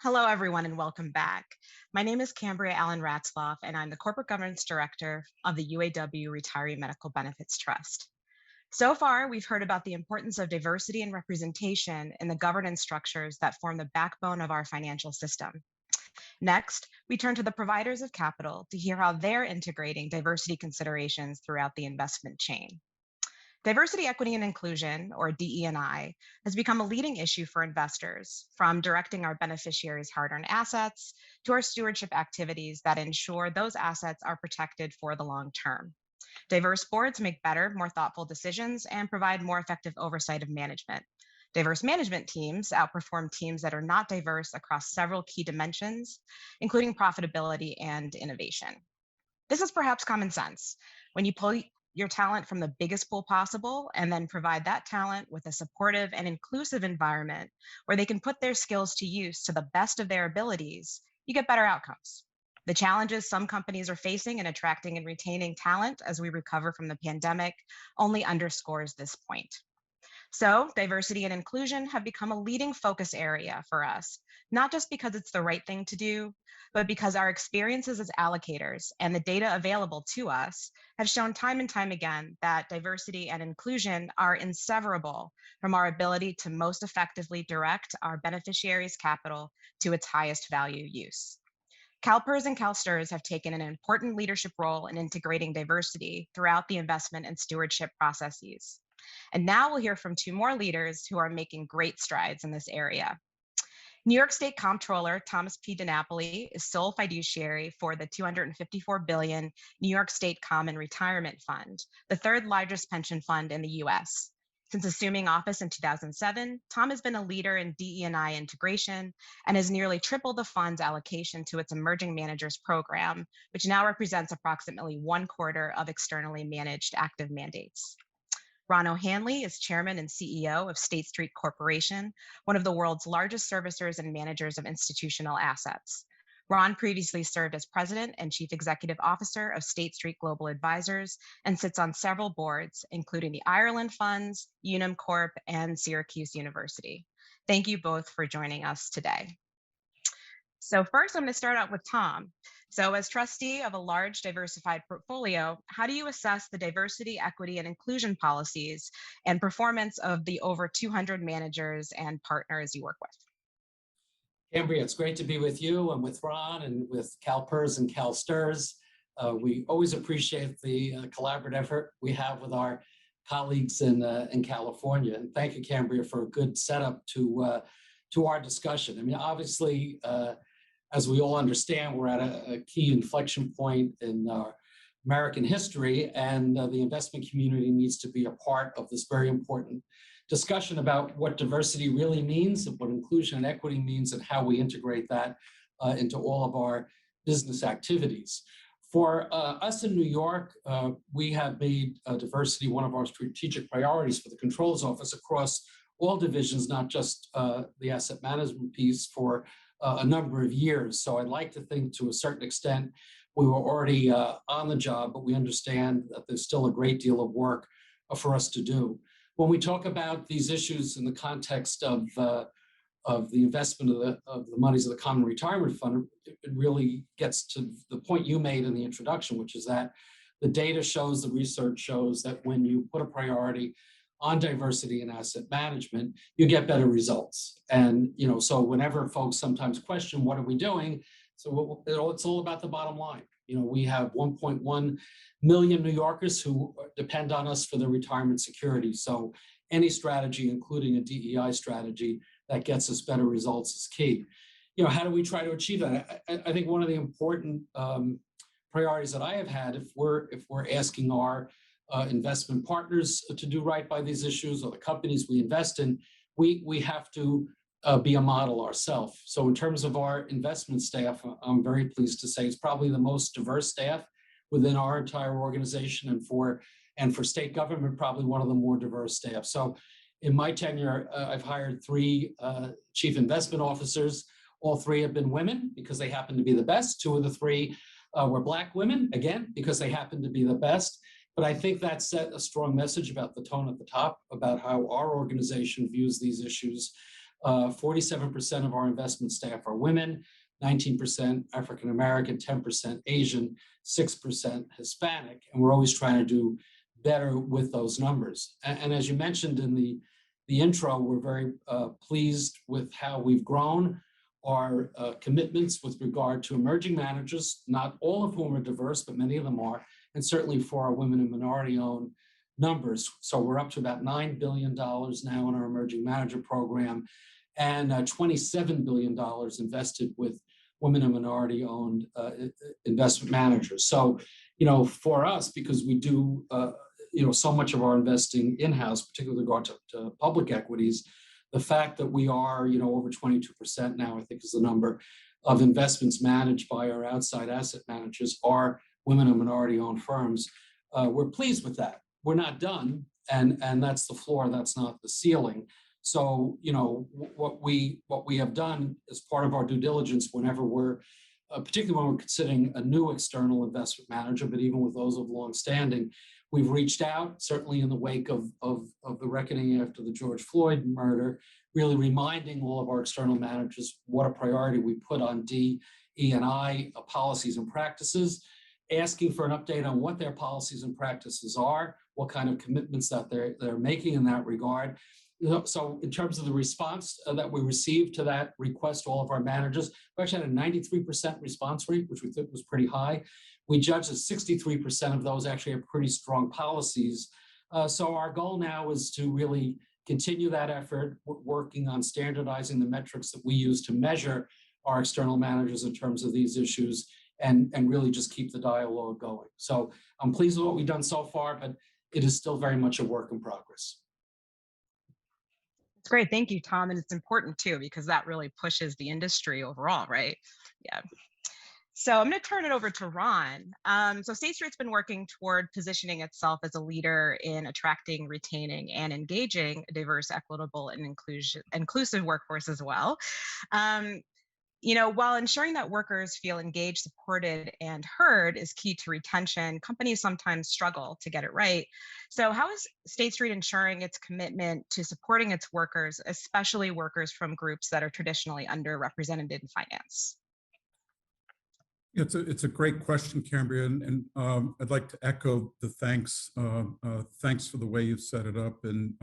Hello, everyone, and welcome back. My name is Cambria Allen Ratzloff, and I'm the Corporate Governance Director of the UAW Retiree Medical Benefits Trust. So far, we've heard about the importance of diversity and representation in the governance structures that form the backbone of our financial system. Next, we turn to the providers of capital to hear how they're integrating diversity considerations throughout the investment chain. Diversity, equity, and inclusion, or DE&I, has become a leading issue for investors, from directing our beneficiaries' hard earned assets to our stewardship activities that ensure those assets are protected for the long term. Diverse boards make better, more thoughtful decisions and provide more effective oversight of management. Diverse management teams outperform teams that are not diverse across several key dimensions, including profitability and innovation. This is perhaps common sense. When you pull your talent from the biggest pool possible and then provide that talent with a supportive and inclusive environment where they can put their skills to use to the best of their abilities, you get better outcomes. The challenges some companies are facing in attracting and retaining talent as we recover from the pandemic only underscores this point. So, diversity and inclusion have become a leading focus area for us, not just because it's the right thing to do, but because our experiences as allocators and the data available to us have shown time and time again that diversity and inclusion are inseparable from our ability to most effectively direct our beneficiaries' capital to its highest value use. CalPERS and CalSTRS have taken an important leadership role in integrating diversity throughout the investment and stewardship processes. And now we'll hear from two more leaders who are making great strides in this area. New York State Comptroller Thomas P. DiNapoli is sole fiduciary for the $254 billion New York State Common Retirement Fund, the third largest pension fund in the US. Since assuming office in 2007, Tom has been a leader in DE&I integration and has nearly tripled the fund's allocation to its emerging managers program, which now represents approximately 1/4 of externally managed active mandates. Ron O'Hanley is chairman and CEO of State Street Corporation, one of the world's largest servicers and managers of institutional assets. Ron previously served as president and chief executive officer of State Street Global Advisors and sits on several boards, including the Ireland Funds, Unum Corp, and Syracuse University. Thank you both for joining us today. So first, I'm going to start out with Tom. So as trustee of a large diversified portfolio, how do you assess the diversity, equity, and inclusion policies and performance of the over 200 managers and partners you work with? Cambria, it's great to be with you and with Ron and with CalPERS and CalSTRS. We always appreciate the collaborative effort we have with our colleagues in California. And thank you, Cambria, for a good setup to our discussion. I mean, obviously, as we all understand, we're at a key inflection point in American history, and the investment community needs to be a part of this very important discussion about what diversity really means, what inclusion and equity means, and how we integrate that into all of our business activities. For us in New York, we have made diversity one of our strategic priorities for the Controller's Office across all divisions, not just the asset management piece, for a number of years. So I'd like to think to a certain extent we were already on the job, but we understand that there's still a great deal of work for us to do. When we talk about these issues in the context of the investment of the monies of the Common Retirement Fund, it really gets to the point you made in the introduction, which is that the data shows, the research shows that when you put a priority on diversity and asset management, you get better results. And so whenever folks sometimes question what are we doing, so it's all about the bottom line. We have 1.1 million New Yorkers who depend on us for their retirement security. So any strategy, including a DEI strategy, that gets us better results is key. How do we try to achieve that? I think one of the important priorities that I have had, if we're asking our investment partners to do right by these issues, or the companies we invest in, we have to be a model ourselves. So in terms of our investment staff, I'm very pleased to say it's probably the most diverse staff within our entire organization, and for state government, probably one of the more diverse staff. So in my tenure, I've hired 3 chief investment officers. All 3 have been women because they happen to be the best. 2 of the 3 were Black women, again, because they happen to be the best. But I think that set a strong message about the tone at the top, about how our organization views these issues 47% of our investment staff are women, 19% African American, 10% Asian, 6% Hispanic, and we're always trying to do better with those numbers. And as you mentioned in the intro, we're very pleased with how we've grown our commitments with regard to emerging managers, not all of whom are diverse, but many of them are, and certainly for our women and minority-owned numbers. So we're up to about $9 billion now in our emerging manager program, and $27 billion invested with women and minority-owned investment managers. So, for us, because we do, so much of our investing in-house, particularly with regard to public equities, the fact that we are, over 22% now, I think is the number, of investments managed by our outside asset managers are women and minority-owned firms. We're pleased with that. We're not done, and that's the floor, that's not the ceiling. So, what we have done as part of our due diligence, whenever we're, particularly when we're considering a new external investment manager, but even with those of longstanding, we've reached out, certainly in the wake of the reckoning after the George Floyd murder, really reminding all of our external managers what a priority we put on DE&I policies and practices, asking for an update on what their policies and practices are, what kind of commitments that they're making in that regard. So in terms of the response that we received to that request to all of our managers, we actually had a 93% response rate, which we think was pretty high. We judged that 63% of those actually have pretty strong policies. So our goal now is to really continue that effort, working on standardizing the metrics that we use to measure our external managers in terms of these issues, and really just keep the dialogue going. So I'm pleased with what we've done so far, but it is still very much a work in progress. It's great. Thank you, Tom. And it's important too, because that really pushes the industry overall, right? Yeah. So I'm going to turn it over to Ron. So State Street's been working toward positioning itself as a leader in attracting, retaining, and engaging a diverse, equitable, and inclusive workforce as well. While ensuring that workers feel engaged, supported, and heard is key to retention, companies sometimes struggle to get it right. So how is State Street ensuring its commitment to supporting its workers, especially workers from groups that are traditionally underrepresented in finance? It's a great question, Cambria, and I'd like to echo the thanks. Thanks for the way you've set it up, and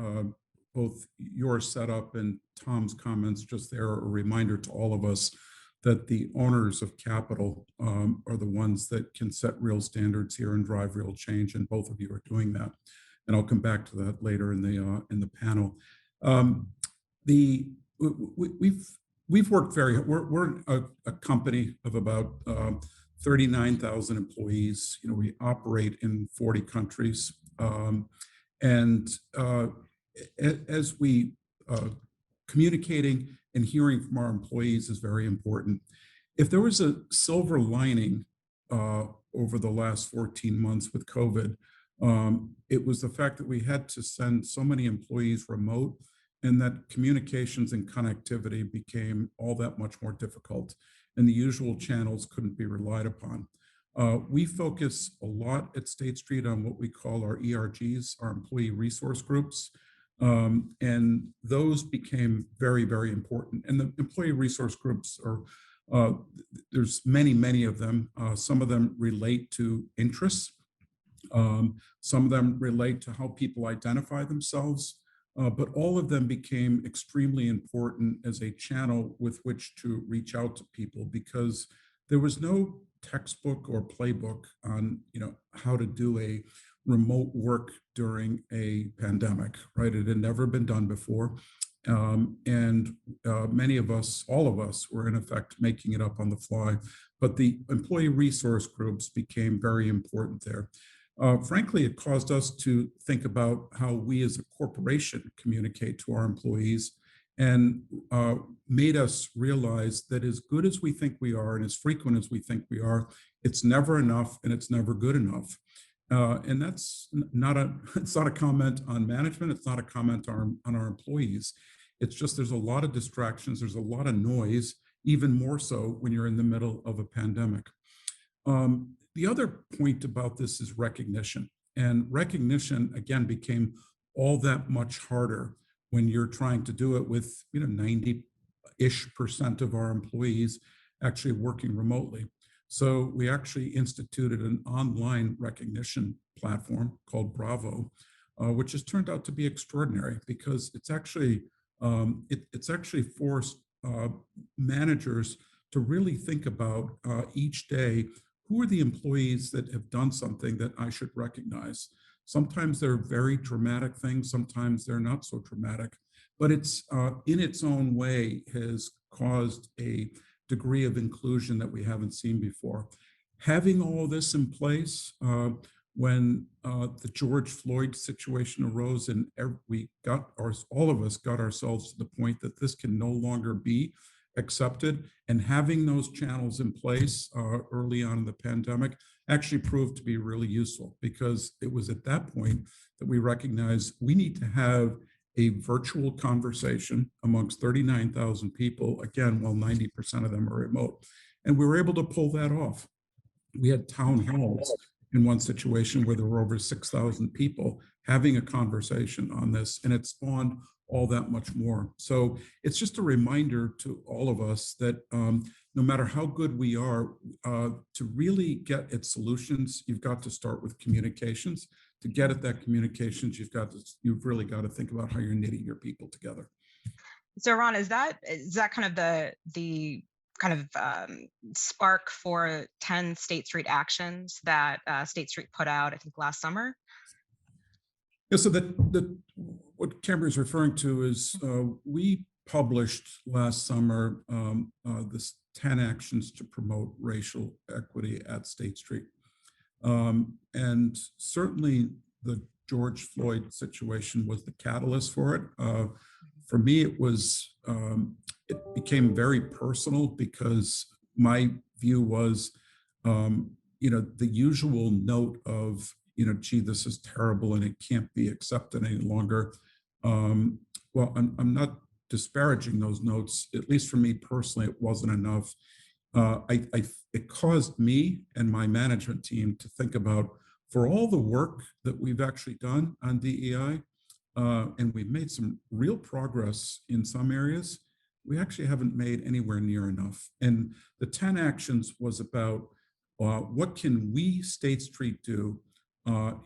both your setup and Tom's comments just there are a reminder to all of us that the owners of capital are the ones that can set real standards here and drive real change, and both of you are doing that. And I'll come back to that later in the panel. We've worked we're a company of about 39,000 employees. We operate in 40 countries, and as we communicating and hearing from our employees is very important. If there was a silver lining over the last 14 months with COVID, it was the fact that we had to send so many employees remote, and that communications and connectivity became all that much more difficult, and the usual channels couldn't be relied upon. We focus a lot at State Street on what we call our ERGs, our employee resource groups, and those became very, very important. And the employee resource groups are, there's many of them. Some of them relate to interests. Some of them relate to how people identify themselves. But all of them became extremely important as a channel with which to reach out to people, because there was no textbook or playbook on how to do a remote work during a pandemic, right? It had never been done before. And many of us, all of us, were in effect making it up on the fly. But the employee resource groups became very important there. Frankly, it caused us to think about how we as a corporation communicate to our employees, and made us realize that as good as we think we are and as frequent as we think we are, it's never enough and it's never good enough. And that's it's not a comment on management. It's not a comment on our employees. It's just there's a lot of distractions. There's a lot of noise, even more so when you're in the middle of a pandemic. The other point about this is recognition. And recognition, again, became all that much harder when you're trying to do it with 90-ish% of our employees actually working remotely. So we actually instituted an online recognition platform called Bravo, which has turned out to be extraordinary because it's actually it's actually forced managers to really think about each day, who are the employees that have done something that I should recognize. Sometimes they're very dramatic things, sometimes they're not so dramatic, but it's in its own way has caused a degree of inclusion that we haven't seen before. Having all this in place, when the George Floyd situation arose and all of us got ourselves to the point that this can no longer be accepted, and having those channels in place early on in the pandemic actually proved to be really useful, because it was at that point that we recognized we need to have a virtual conversation amongst 39,000 people, again, while 90% of them are remote. And we were able to pull that off. We had town halls in one situation where there were over 6,000 people having a conversation on this, and it spawned all that much more. So it's just a reminder to all of us that no matter how good we are, to really get at solutions, you've got to start with communications. To get at that communications, you've really got to think about how you're knitting your people together. So Ron, is that kind of the kind of spark for 10 State Street actions that State Street put out, I think, last summer? Yeah, so what Cambria is referring to is we published last summer this 10 actions to promote racial equity at State Street. And certainly the George Floyd situation was the catalyst for it. For me, it became very personal because my view was, the usual note of, gee, this is terrible and it can't be accepted any longer. Well, I'm not disparaging those notes. At least for me personally, it wasn't enough. It caused me and my management team to think about, for all the work that we've actually done on DEI, and we've made some real progress in some areas, we actually haven't made anywhere near enough. And the 10 actions was about what can we, State Street, do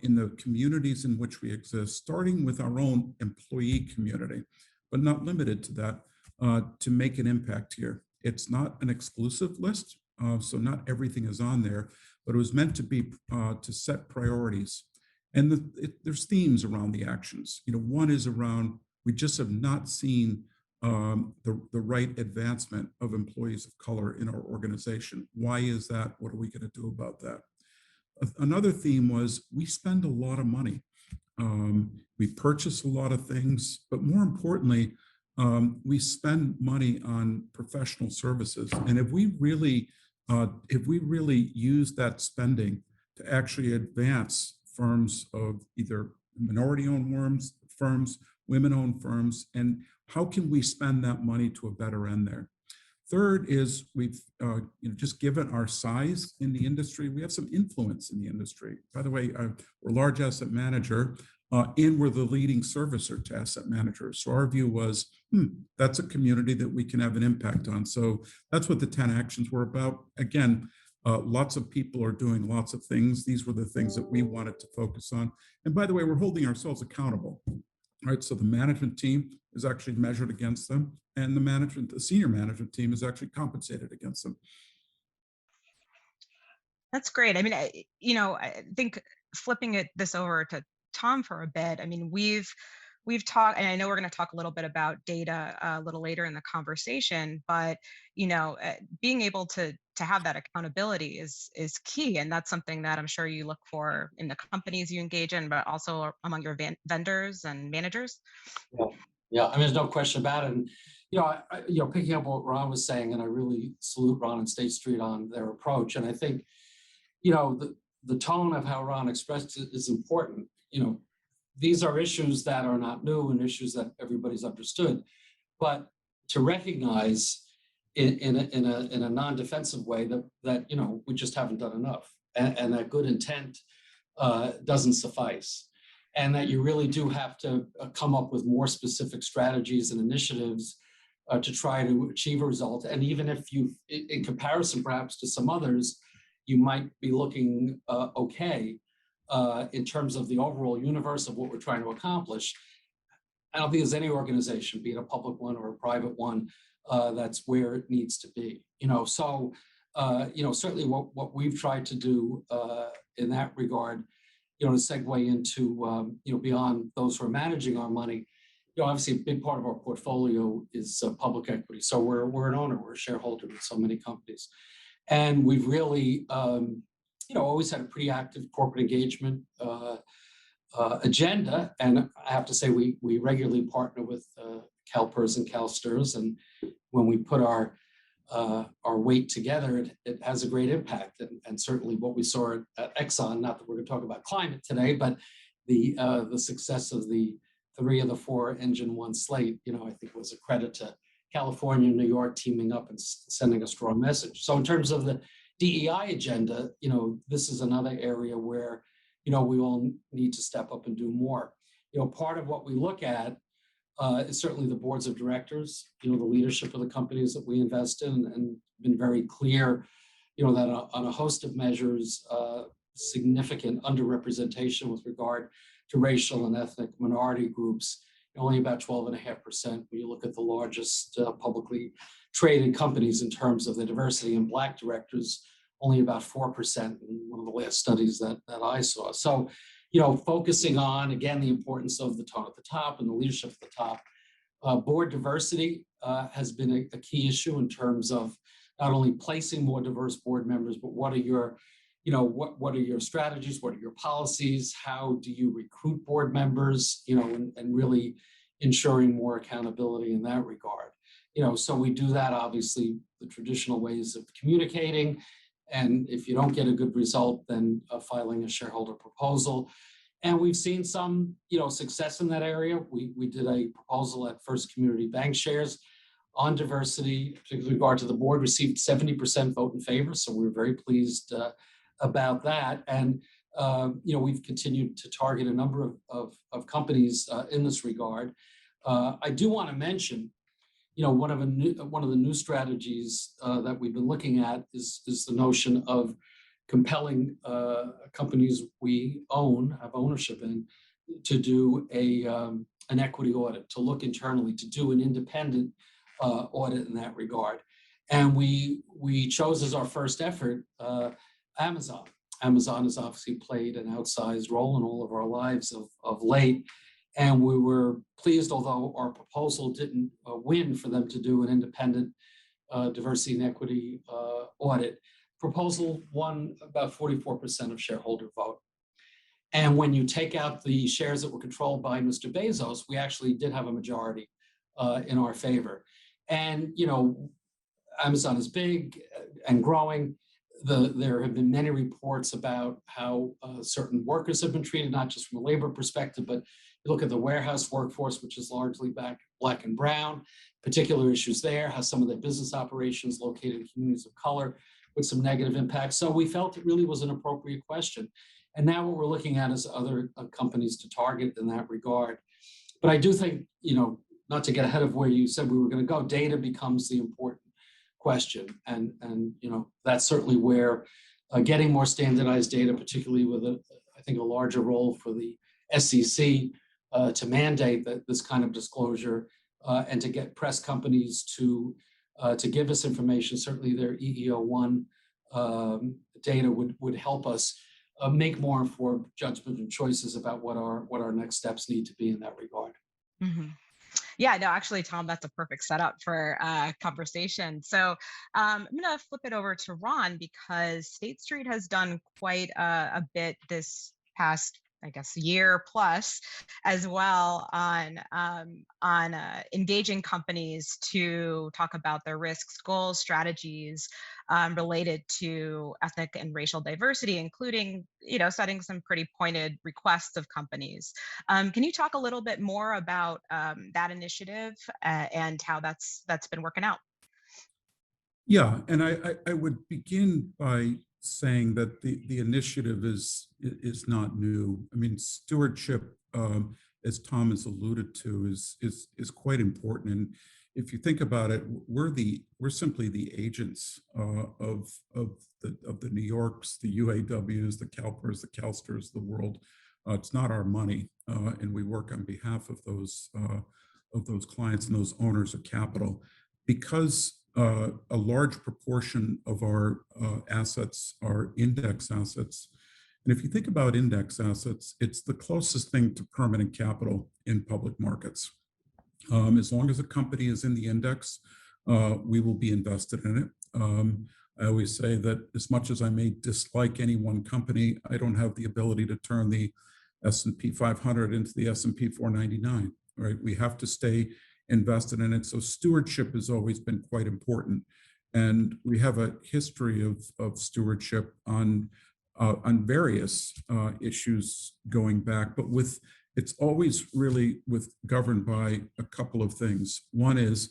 in the communities in which we exist, starting with our own employee community, but not limited to that, to make an impact here. It's not an exclusive list, so not everything is on there, but it was meant to be to set priorities. And there's themes around the actions. One is around, we just have not seen the right advancement of employees of color in our organization. Why is that? What are we going to do about that? Another theme was, we spend a lot of money. We purchase a lot of things, but more importantly, we spend money on professional services. And if we really use that spending to actually advance firms of either minority-owned firms, women-owned firms, and how can we spend that money to a better end there? Third is, we've just given our size in the industry, we have some influence in the industry. By the way, we're a large asset manager, and we're the leading servicer to asset managers. So our view was, that's a community that we can have an impact on. So that's what the 10 actions were about. Again, lots of people are doing lots of things. These were the things that we wanted to focus on. And by the way, we're holding ourselves accountable. Right, so the management team is actually measured against them, and the senior management team is actually compensated against them. That's great. I mean, I think flipping this over to Tom for a bit. I mean, we've talked, and I know we're going to talk a little bit about data a little later in the conversation, but being able to have that accountability is key, and that's something that I'm sure you look for in the companies you engage in, but also among your vendors and managers. Yeah. I mean, there's no question about it. And picking up what Ron was saying, and I really salute Ron and State Street on their approach. And I think the tone of how Ron expressed it is important. These are issues that are not new and issues that everybody's understood, but to recognize in a non-defensive way that we just haven't done enough, and that good intent doesn't suffice. and that you really do have to come up with more specific strategies and initiatives to try to achieve a result. And even if you, in comparison perhaps to some others, you might be looking okay in terms of the overall universe of what we're trying to accomplish. I don't think there's any organization, be it a public one or a private one, that's where it needs to be. So certainly what we've tried to do in that regard, to segue into beyond those who are managing our money, obviously a big part of our portfolio is public equity. So we're an owner, we're a shareholder in so many companies, and we've really always had a pretty active corporate engagement agenda. And I have to say, we regularly partner with CalPERS and CalSTRS, and when we put our weight together, it has a great impact. And certainly what we saw at Exxon, not that we're going to talk about climate today, but the success of the 3 of the 4 Engine 1 slate, I think was a credit to California and New York teaming up and sending a strong message. So in terms of the DEI agenda, this is another area where, we all need to step up and do more. Part of what we look at is certainly the boards of directors, the leadership of the companies that we invest in, and been very clear, that on a host of measures, significant underrepresentation with regard to racial and ethnic minority groups, only about 12.5% when you look at the largest publicly traded companies in terms of the diversity in Black directors, only about 4% in one of the last studies that I saw. So, focusing on, again, the importance of the tone at the top and the leadership at the top. Board diversity has been a key issue in terms of not only placing more diverse board members, but what are your what are your strategies? What are your policies? How do you recruit board members? And really ensuring more accountability in that regard. So we do that, obviously, the traditional ways of communicating. And if you don't get a good result, then filing a shareholder proposal. And we've seen some, success in that area. We did a proposal at First Community Bank Shares on diversity, particularly with regard to the board, received 70% vote in favor. So we're very pleased about that. And, we've continued to target a number of companies in this regard. I do want to mention, one of the new strategies that we've been looking at is the notion of compelling companies we have ownership in, to do an equity audit, to look internally, to do an independent audit in that regard. And we chose as our first effort Amazon. Amazon has obviously played an outsized role in all of our lives of late. And we were pleased, although our proposal didn't win, for them to do an independent diversity and equity audit. Proposal won about 44% of shareholder vote. And when you take out the shares that were controlled by Mr. Bezos, we actually did have a majority in our favor. And, Amazon is big and growing. There have been many reports about how certain workers have been treated, not just from a labor perspective, but you look at the warehouse workforce, which is largely Black and brown, particular issues there, how some of their business operations located in communities of color with some negative impacts. So we felt it really was an appropriate question. And now what we're looking at is other companies to target in that regard. But I do think, not to get ahead of where you said we were going to go, data becomes the important question. And that's certainly where getting more standardized data, particularly with I think a larger role for the SEC to mandate this kind of disclosure and to get press companies to give us information. Certainly their EEO-1 data would help us make more informed judgment and choices about what our next steps need to be in that regard. Mm-hmm. Yeah, no, actually, Tom, that's a perfect setup for conversation. So I'm going to flip it over to Ron, because State Street has done quite a bit this past, I guess, year plus as well on engaging companies to talk about their risks, goals, strategies related to ethnic and racial diversity, including, setting some pretty pointed requests of companies. Can you talk a little bit more about that initiative and how that's been working out? Yeah, and I would begin by saying that the initiative is not new. I mean, stewardship as Tom has alluded to, is quite important. And if you think about it, we're simply the agents of the New Yorks, the UAWs, the CalPERS, the CalSTRS, the world. It's not our money, and we work on behalf of those clients and those owners of capital, because a large proportion of our assets are index assets. And if you think about index assets, it's the closest thing to permanent capital in public markets. As long as a company is in the index, we will be invested in it. I always say that as much as I may dislike any one company, I don't have the ability to turn the S&P 500 into the S&P 499, right? We have to stay invested in it. So stewardship has always been quite important. And we have a history of stewardship on various issues going back, but it's always really governed by a couple of things. One is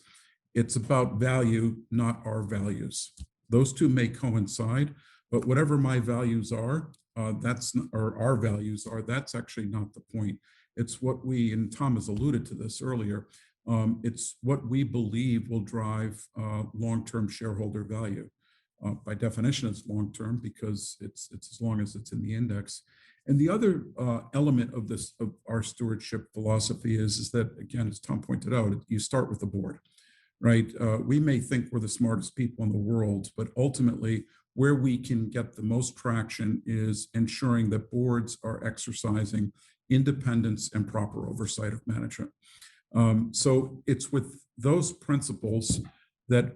it's about value, not our values. Those two may coincide, but whatever my values are, or our values are, that's actually not the point. It's what we, and Tom has alluded to this earlier, it's what we believe will drive long-term shareholder value. By definition, it's long-term because it's as long as it's in the index. And the other element of our stewardship philosophy is that, again, as Tom pointed out, you start with the board, right? We may think we're the smartest people in the world, but ultimately where we can get the most traction is ensuring that boards are exercising independence and proper oversight of management. So it's with those principles that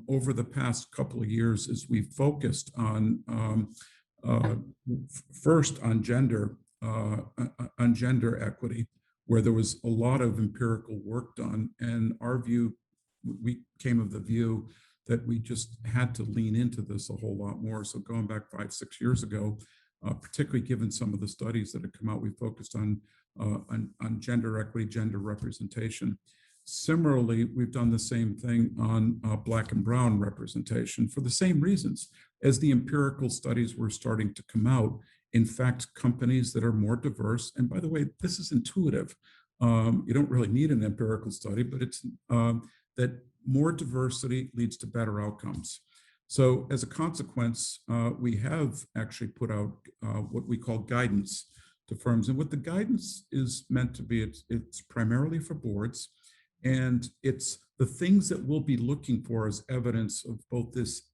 over the past couple of years, as we've focused on first on gender equity, where there was a lot of empirical work done, and our view, we came of the view that we just had to lean into this a whole lot more. So going back 5-6 years ago, particularly given some of the studies that have come out, we focused on gender equity, gender representation. Similarly, we've done the same thing on Black and Brown representation for the same reasons. As the empirical studies were starting to come out, in fact, companies that are more diverse, and by the way, this is intuitive. You don't really need an empirical study, but it's that more diversity leads to better outcomes. So as a consequence, we have actually put out what we call guidance to firms. And what the guidance is meant to be, it's primarily for boards. And it's the things that we'll be looking for as evidence of both this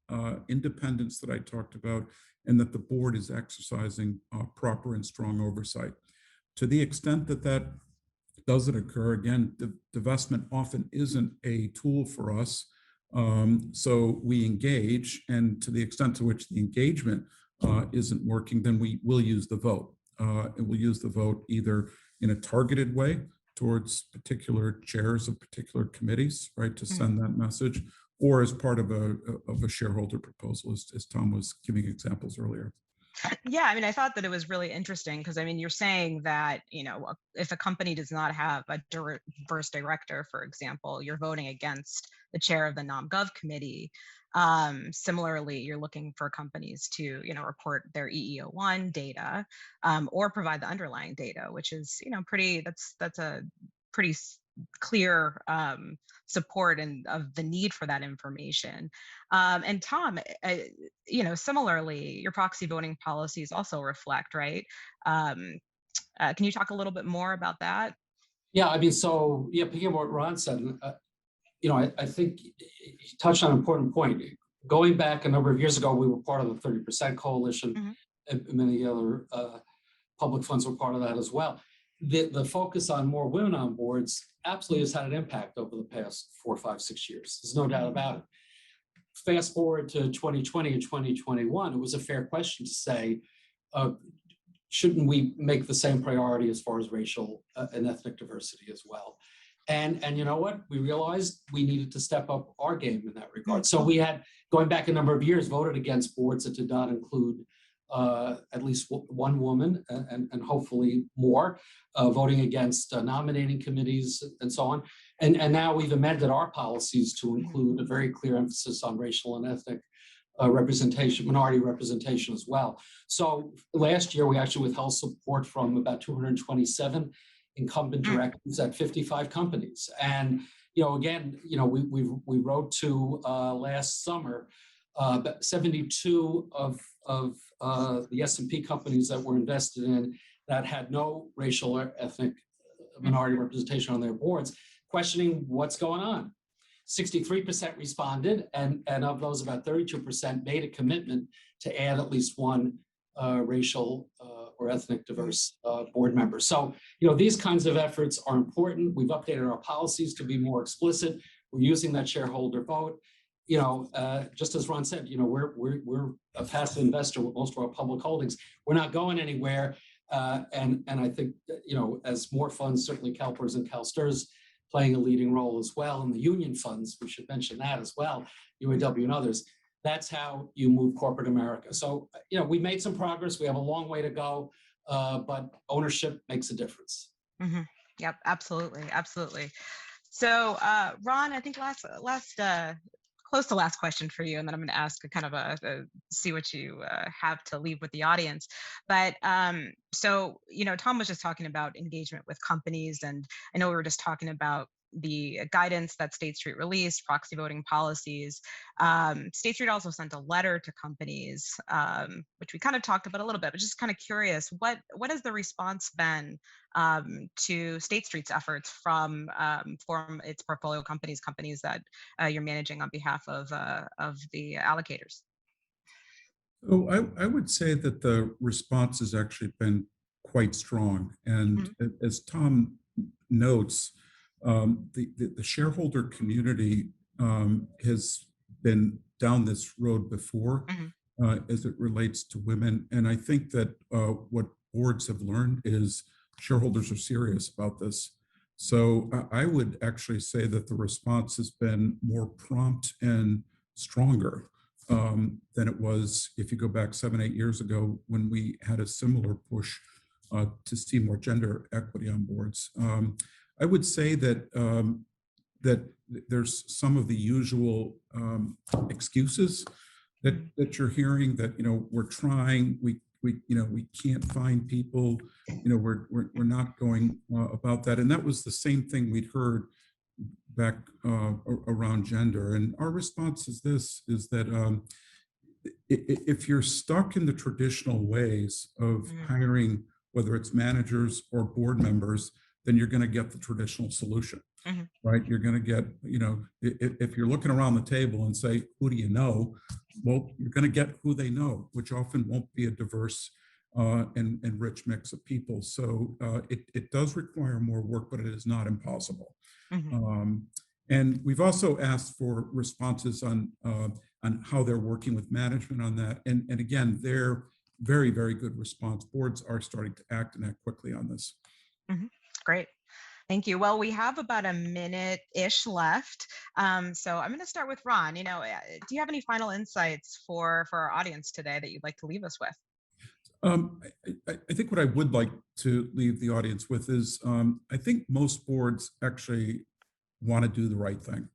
independence that I talked about, and that the board is exercising proper and strong oversight. To the extent that that doesn't occur, again, divestment often isn't a tool for us. So we engage, and to the extent to which the engagement isn't working, then we will use the vote. And we'll use the vote either in a targeted way towards particular chairs of particular committees, right, to send that message, or as part of a shareholder proposal, as Tom was giving examples earlier. Yeah, I mean, I thought that it was really interesting because, I mean, you're saying that, if a company does not have a diverse director, for example, you're voting against the chair of the NomGov committee. Similarly, you're looking for companies to, report their EEO1 data or provide the underlying data, which is, that's a pretty clear support and of the need for that information. And Tom, similarly, your proxy voting policies also reflect, right? Can you talk a little bit more about that? Yeah, I mean, picking up what Ron said, I think he touched on an important point. Going back a number of years ago, we were part of the 30% coalition, and many other public funds were part of that as well. The focus on more women on boards absolutely has had an impact over the past 4, 5, 6 years. There's no doubt about it. Fast forward to 2020 and 2021, it was a fair question to say, shouldn't we make the same priority as far as racial and ethnic diversity as well? And you know what? We realized we needed to step up our game in that regard. So we had, going back a number of years, voted against boards that did not include at least one woman and hopefully more, voting against nominating committees and so on. And now we've amended our policies to include a very clear emphasis on racial and ethnic representation, minority representation as well. So last year, we actually withheld support from about 227 incumbent Mm. directors at 55 companies. And, again, we wrote to last summer, 72 of the S&P companies that were invested in that had no racial or ethnic minority representation on their boards, questioning what's going on. 63% responded, and of those, about 32% made a commitment to add at least one racial or ethnic diverse board member. So, these kinds of efforts are important. We've updated our policies to be more explicit. We're using that shareholder vote. Just as Ron said, we're a passive investor with most of our public holdings. We're not going anywhere. And I think, as more funds, certainly CalPERS and CalSTRS, playing a leading role as well, in the union funds, we should mention that as well, UAW and others. That's how you move corporate America. So, we made some progress. We have a long way to go, but ownership makes a difference. Mm-hmm. Yep, absolutely, absolutely. So, Ron, I think close to last question for you, and then I'm going to ask a kind of see what you have to leave with the audience. But so, Tom was just talking about engagement with companies, and I know we were just talking about the guidance that State Street released, proxy voting policies. State Street also sent a letter to companies, which we kind of talked about a little bit, but just kind of curious, what has the response been to State Street's efforts from its portfolio companies that you're managing on behalf of the allocators? So I would say that the response has actually been quite strong. And as Tom notes, the shareholder community has been down this road before as it relates to women. And I think that what boards have learned is shareholders are serious about this. So I would actually say that the response has been more prompt and stronger than it was if you go back 7-8 years ago, when we had a similar push to see more gender equity on boards. I would say that that there's some of the usual excuses that you're hearing, that we're trying, we can't find people, we're not going about that. And that was the same thing we'd heard back around gender. And our response is that if you're stuck in the traditional ways of hiring, whether it's managers or board members, then you're going to get the traditional solution, right? You're going to get, if you're looking around the table and say, who do you know? Well, you're going to get who they know, which often won't be a diverse and rich mix of people. So it does require more work, but it is not impossible. And we've also asked for responses on how they're working with management on that. And again, they're very, very good response. Boards are starting to act quickly on this. Great. Thank you. Well, we have about a minute-ish left. So I'm going to start with Ron. Do you have any final insights for our audience today that you'd like to leave us with? I think what I would like to leave the audience with is, I think most boards actually want to do the right thing.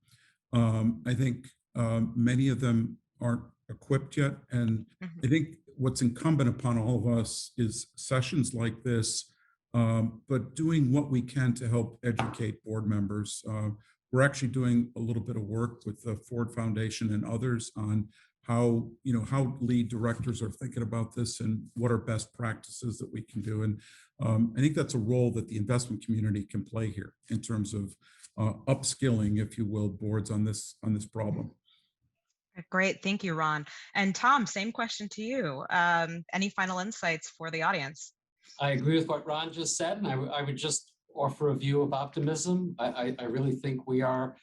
I think many of them aren't equipped yet. And I think what's incumbent upon all of us is sessions like this, but doing what we can to help educate board members. We're actually doing a little bit of work with the Ford Foundation and others on how lead directors are thinking about this and what are best practices that we can do. And I think that's a role that the investment community can play here in terms of upskilling, if you will, boards on this problem. Great. Thank you, Ron. And Tom, same question to you. Any final insights for the audience? I agree with what Ron just said, and I would just offer a view of optimism. I really think we are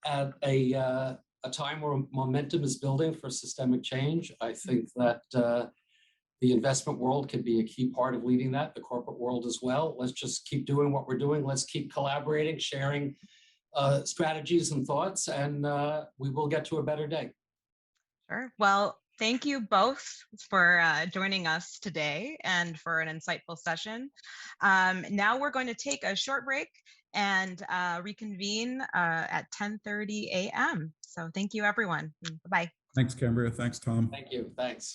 at a time where momentum is building for systemic change. I think that the investment world can be a key part of leading that, the corporate world as well. Let's just keep doing what we're doing. Let's keep collaborating, sharing strategies and thoughts, and we will get to a better day. Sure. Well, thank you both for joining us today and for an insightful session. Now we're going to take a short break and reconvene at 10:30 a.m. So thank you, everyone. Bye-bye. Thanks, Cambria. Thanks, Tom. Thank you. Thanks.